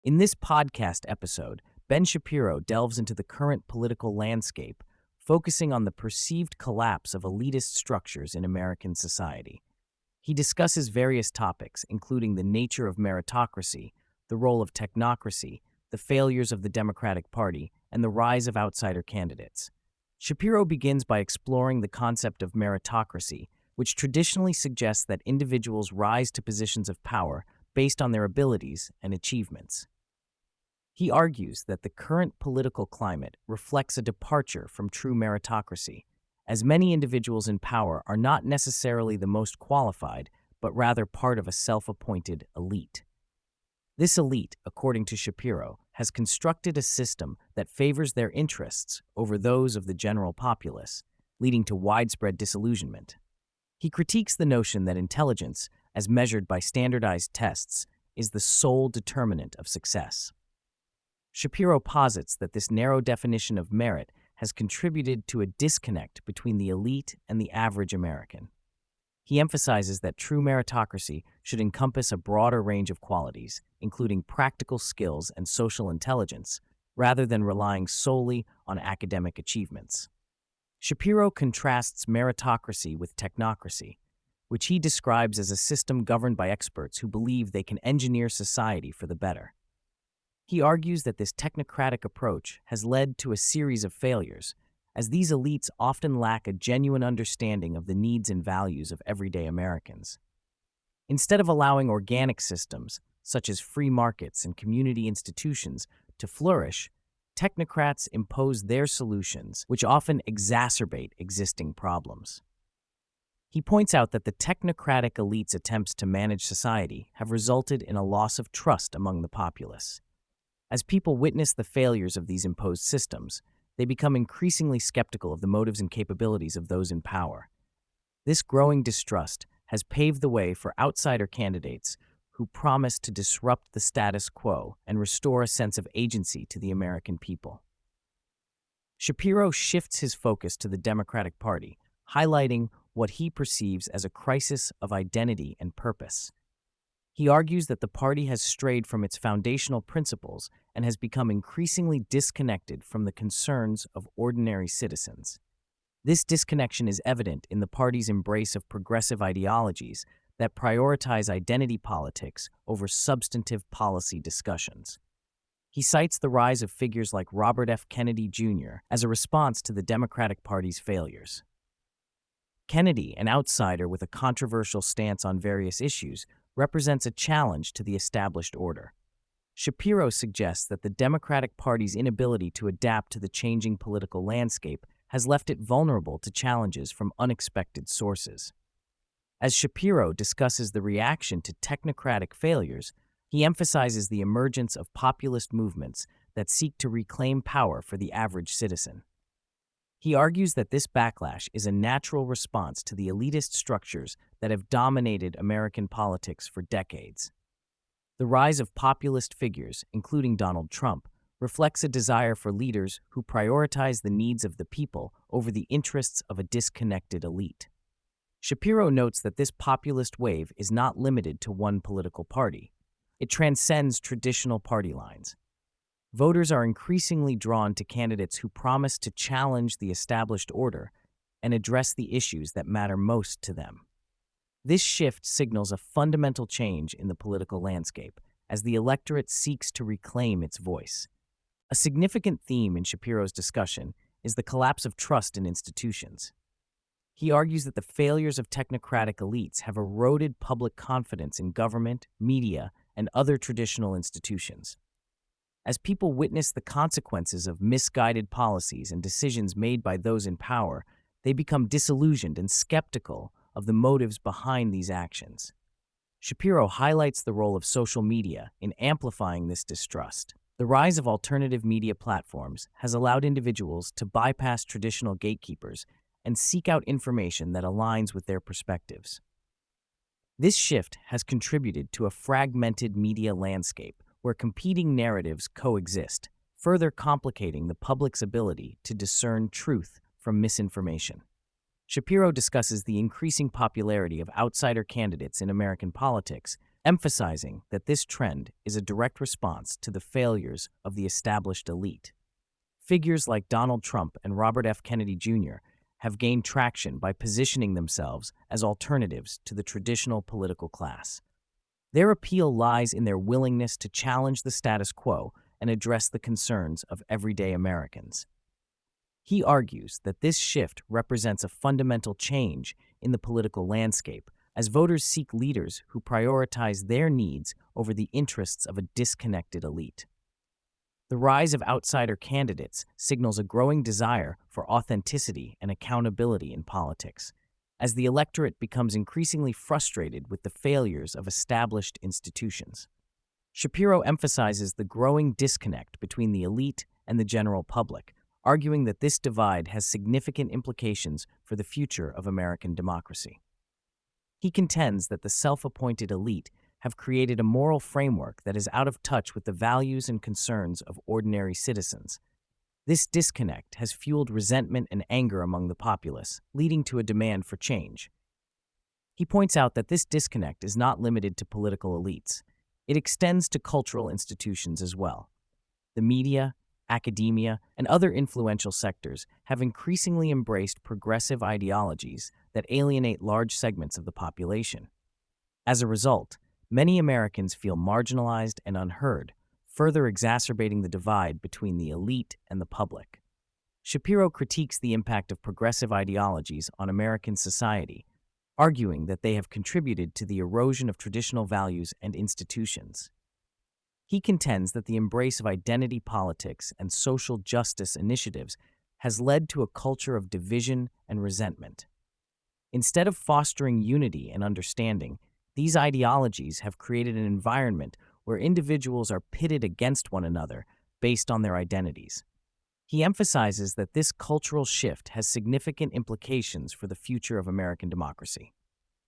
In this podcast episode, Ben Shapiro delves into the current political landscape, focusing on the perceived collapse of elitist structures in American society. He discusses various topics, including the nature of meritocracy, the role of technocracy, the failures of the Democratic Party, and the rise of outsider candidates. Shapiro begins by exploring the concept of meritocracy, which traditionally suggests that individuals rise to positions of power based on their abilities and achievements. He argues that the current political climate reflects a departure from true meritocracy, as many individuals in power are not necessarily the most qualified, but rather part of a self-appointed elite. This elite, according to Shapiro, has constructed a system that favors their interests over those of the general populace, leading to widespread disillusionment. He critiques the notion that intelligence, as measured by standardized tests, is the sole determinant of success. Shapiro posits that this narrow definition of merit has contributed to a disconnect between the elite and the average American. He emphasizes that true meritocracy should encompass a broader range of qualities, including practical skills and social intelligence, rather than relying solely on academic achievements. Shapiro contrasts meritocracy with technocracy, which he describes as a system governed by experts who believe they can engineer society for the better. He argues that this technocratic approach has led to a series of failures, as these elites often lack a genuine understanding of the needs and values of everyday Americans. Instead of allowing organic systems, such as free markets and community institutions, to flourish, technocrats impose their solutions, which often exacerbate existing problems. He points out that the technocratic elite's attempts to manage society have resulted in a loss of trust among the populace. As people witness the failures of these imposed systems, they become increasingly skeptical of the motives and capabilities of those in power. This growing distrust has paved the way for outsider candidates who promise to disrupt the status quo and restore a sense of agency to the American people. Shapiro shifts his focus to the Democratic Party, highlighting what he perceives as a crisis of identity and purpose. He argues that the party has strayed from its foundational principles and has become increasingly disconnected from the concerns of ordinary citizens. This disconnection is evident in the party's embrace of progressive ideologies that prioritize identity politics over substantive policy discussions. He cites the rise of figures like Robert F. Kennedy Jr. as a response to the Democratic Party's failures. Kennedy, an outsider with a controversial stance on various issues, represents a challenge to the established order. Shapiro suggests that the Democratic Party's inability to adapt to the changing political landscape has left it vulnerable to challenges from unexpected sources. As Shapiro discusses the reaction to technocratic failures, he emphasizes the emergence of populist movements that seek to reclaim power for the average citizen. He argues that this backlash is a natural response to the elitist structures that have dominated American politics for decades. The rise of populist figures, including Donald Trump, reflects a desire for leaders who prioritize the needs of the people over the interests of a disconnected elite. Shapiro notes that this populist wave is not limited to one political party. It transcends traditional party lines. Voters are increasingly drawn to candidates who promise to challenge the established order and address the issues that matter most to them. This shift signals a fundamental change in the political landscape as the electorate seeks to reclaim its voice. A significant theme in Shapiro's discussion is the collapse of trust in institutions. He argues that the failures of technocratic elites have eroded public confidence in government, media, and other traditional institutions. As people witness the consequences of misguided policies and decisions made by those in power, they become disillusioned and skeptical of the motives behind these actions. Shapiro highlights the role of social media in amplifying this distrust. The rise of alternative media platforms has allowed individuals to bypass traditional gatekeepers and seek out information that aligns with their perspectives. This shift has contributed to a fragmented media landscape where competing narratives coexist, further complicating the public's ability to discern truth from misinformation. Shapiro discusses the increasing popularity of outsider candidates in American politics, emphasizing that this trend is a direct response to the failures of the established elite. Figures like Donald Trump and Robert F. Kennedy Jr. have gained traction by positioning themselves as alternatives to the traditional political class. Their appeal lies in their willingness to challenge the status quo and address the concerns of everyday Americans. He argues that this shift represents a fundamental change in the political landscape, as voters seek leaders who prioritize their needs over the interests of a disconnected elite. The rise of outsider candidates signals a growing desire for authenticity and accountability in politics, as the electorate becomes increasingly frustrated with the failures of established institutions. Shapiro emphasizes the growing disconnect between the elite and the general public, arguing that this divide has significant implications for the future of American democracy. He contends that the self-appointed elite have created a moral framework that is out of touch with the values and concerns of ordinary citizens. This disconnect has fueled resentment and anger among the populace, leading to a demand for change. He points out that this disconnect is not limited to political elites. It extends to cultural institutions as well. The media, academia, and other influential sectors have increasingly embraced progressive ideologies that alienate large segments of the population. As a result, many Americans feel marginalized and unheard, further exacerbating the divide between the elite and the public. Shapiro critiques the impact of progressive ideologies on American society, arguing that they have contributed to the erosion of traditional values and institutions. He contends that the embrace of identity politics and social justice initiatives has led to a culture of division and resentment. Instead of fostering unity and understanding, these ideologies have created an environment where individuals are pitted against one another based on their identities. He emphasizes that this cultural shift has significant implications for the future of American democracy.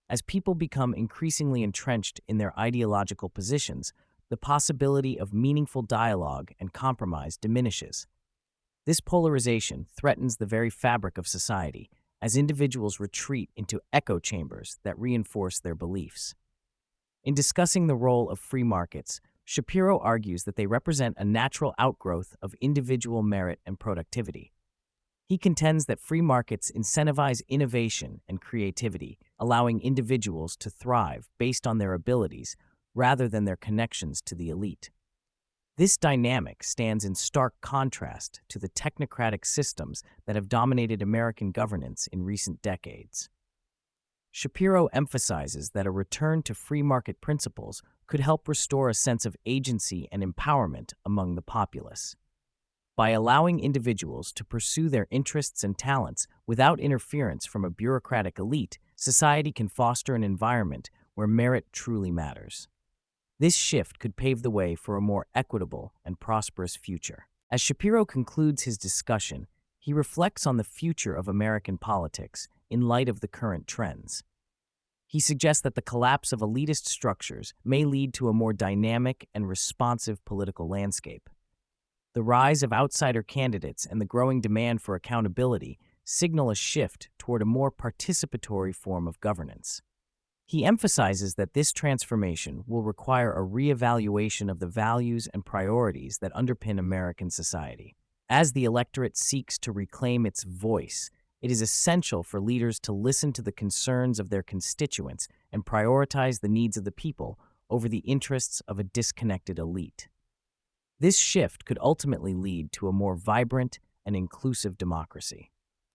As people become increasingly entrenched in their ideological positions, the possibility of meaningful dialogue and compromise diminishes. This polarization threatens the very fabric of society, as individuals retreat into echo chambers that reinforce their beliefs. In discussing the role of free markets, Shapiro argues that they represent a natural outgrowth of individual merit and productivity. He contends that free markets incentivize innovation and creativity, allowing individuals to thrive based on their abilities rather than their connections to the elite. This dynamic stands in stark contrast to the technocratic systems that have dominated American governance in recent decades. Shapiro emphasizes that a return to free market principles could help restore a sense of agency and empowerment among the populace. By allowing individuals to pursue their interests and talents without interference from a bureaucratic elite, society can foster an environment where merit truly matters. This shift could pave the way for a more equitable and prosperous future. As Shapiro concludes his discussion, he reflects on the future of American politics in light of the current trends. He suggests that the collapse of elitist structures may lead to a more dynamic and responsive political landscape. The rise of outsider candidates and the growing demand for accountability signal a shift toward a more participatory form of governance. He emphasizes that this transformation will require a reevaluation of the values and priorities that underpin American society. As the electorate seeks to reclaim its voice, it is essential for leaders to listen to the concerns of their constituents and prioritize the needs of the people over the interests of a disconnected elite. This shift could ultimately lead to a more vibrant and inclusive democracy.